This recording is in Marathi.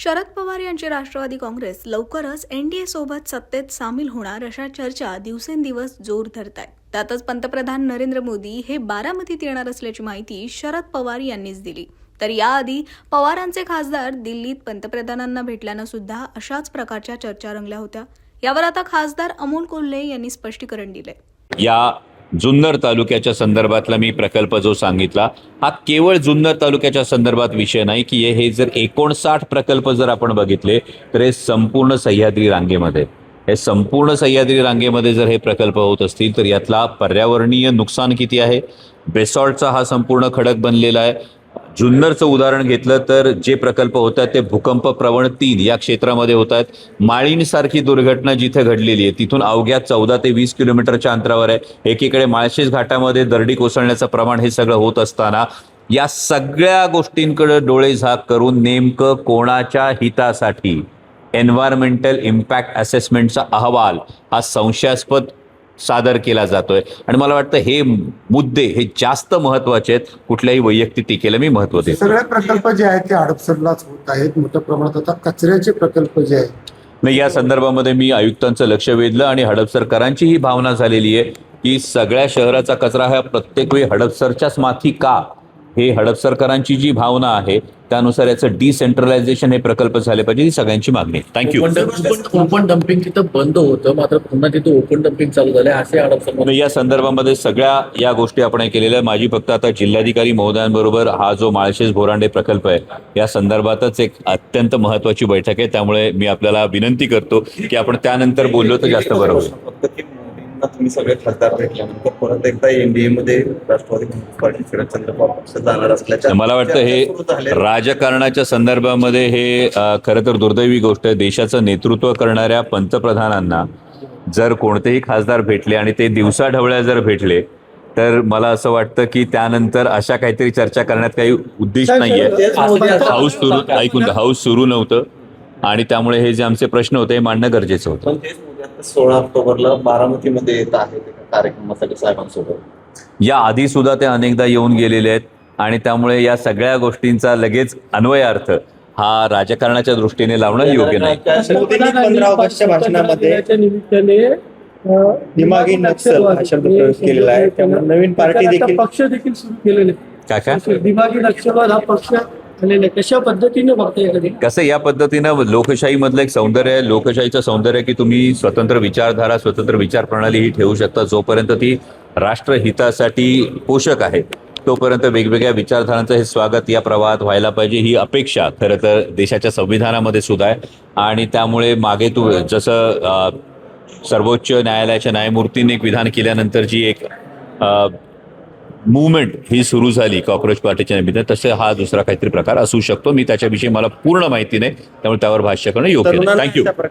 शरद पवार यांची राष्ट्रवादी काँग्रेस लवकरच एनडीए सोबत सत्तेत सामील होणार अशा चर्चा दिवसेंदिवस जोर धरत आहेत. त्यातच पंतप्रधान नरेंद्र मोदी हे बारामतीत येणार असल्याची माहिती शरद पवार यांनीच दिली. तर याआधी पवारांचे खासदार दिल्लीत पंतप्रधानांना भेटल्यानं सुद्धा अशाच प्रकारच्या चर्चा रंगल्या होत्या. यावर आता खासदार अमोल कोल्हे यांनी स्पष्टीकरण दिले. या जुन्नर तालुक्याच्या संदर्भातला मी प्रकल्प जो सांगितला हा केवळ जुन्नर तालुक्याच्या संदर्भात विषय नाही की हे जर 59 प्रकल्प जर आपण बघितले तर हे संपूर्ण सह्याद्री रांगेमध्ये जर हे प्रकल्प होत असतील तर यातला पर्यावरणीय नुकसान किती आहे. बेसॉल्टचा हा संपूर्ण खडक बनलेला आहे. जुन्नरचं उदाहरण घेतलं तर जे प्रकल्प होत आहेत ते भूकंप प्रवण 3 या क्षेत्रामध्ये होत आहेत. माळीणसारखी दुर्घटना जिथे घडलेली आहे तिथून अवघ्या 14 ते 20 किलोमीटरच्या अंतरावर आहे. एकीकडे माळशेज घाटामध्ये दरडी कोसळण्याचं प्रमाण हे सगळं होत असताना या सगळ्या गोष्टींकडे डोळे झाक करून नेमकं कोणाच्या हितासाठी एन्व्हायरमेंटल इम्पॅक्ट असेसमेंटचा अहवाल हा संशयास्पद सादर केला जातोय. आणि मला वाटतं हे मुद्दे हे जास्त महत्वाचे आहेत कुठल्याही वैयक्तिक टीकेला मी महत्व देतो. सगळे प्रकल्प जे आहेत ते हडपसरलाच होत आहेत. मोठ्या प्रमाणात आता कचऱ्याचे प्रकल्प जे आहेत नाही या संदर्भामध्ये मी आयुक्तांचं लक्ष वेधलं आणि हडपसरकरांची ही भावना झालेली आहे की सगळ्या शहराचा कचरा हा प्रत्येक वेळी हडपसरच्याच माथी का. हे हडपसरकरांची जी भावना आहे त्यानुसार याचं डिसेंट्रलायझेशन हे प्रकल्प झाले पाहिजे ही सगळ्यांची मागणी आहे. थँक्यू. ओपन डम्पिंग तिथं बंद होतं मात्र पुन्हा तिथं ओपन डम्पिंग चालू झालं असे हडपसर. या संदर्भामध्ये सगळ्या या गोष्टी आपण केलेल्या आहे. माझी फक्त आता जिल्हाधिकारी महोदयांबरोबर हा जो माळशेज बोरांडे प्रकल्प आहे या संदर्भातच एक अत्यंत महत्वाची बैठक आहे. त्यामुळे मी आपल्याला विनंती करतो की आपण त्यानंतर बोललो तर जास्त बरं होईल. तुम्ही सगळे खासदार भेटल्यानंतर परत एकदा एनडीए मध्ये राष्ट्रवादी काँग्रेस पार्टी शरदचंद्र पवार जाणार असल्याच्या मला वाटतं हे राजकारणाच्या संदर्भामध्ये हे खरं तर दुर्दैवी गोष्ट आहे. देशाचं नेतृत्व करणाऱ्या पंतप्रधानांना जर कोणतेही खासदार भेटले आणि ते दिवसाढवळ्या जर भेटले तर मला असं वाटतं की त्यानंतर अशा काहीतरी चर्चा करण्यात काही उद्दिष्ट नाहीये. हाऊस सुरू नव्हतं आणि त्यामुळे हे जे आमचे प्रश्न होते हे मांडणं गरजेचं होतं. 16 ऑक्टोबरला बारामतीमध्ये येत आहेत कार्यक्रमासाठी साहेबांसोबत. या आधी सुद्धा ते अनेकदा येऊन गेलेले आहेत आणि त्यामुळे या सगळ्या गोष्टींचा लगेच अन्वयार्थ हा राजकारणाच्या दृष्टीने लावणं योग्य नाही. 15 ऑगस्टच्या भाषणामध्ये दिमागी नक्सल हा शब्द प्रयोग केलेला आहे. त्यामुळे नवीन पार्टी देखील पक्ष देखील सुरू केलेले काय दिमागी नक्षलवाद हा पक्ष कशा पद्धतीने बघताय. कसं या पद्धतीनं लोकशाही मधलं एक सौंदर्य आहे. लोकशाहीचं सौंदर्य की तुम्ही स्वतंत्र विचारधारा स्वतंत्र विचार प्रणाली ही ठेवू शकता. जोपर्यंत ती राष्ट्रहितासाठी पोषक आहे तोपर्यंत वेगवेगळ्या विचारधारांचं हे स्वागत या प्रवाहात व्हायला पाहिजे ही अपेक्षा खरं तर देशाच्या संविधानामध्ये सुद्धा आहे. आणि त्यामुळे मागे जसं सर्वोच्च न्यायालयाच्या न्यायमूर्तींनी एक विधान केल्यानंतर जी एक मूवमेंट ही सुरू झाली कॉक्रोच पार्टीच्या निमित्ताने तसे हा दुसरा काहीतरी प्रकार असू शकतो. मी त्याच्याविषयी मला पूर्ण माहिती नाही त्यामुळे त्यावर भाष्य करणं योग्य नाही. थँक्यू.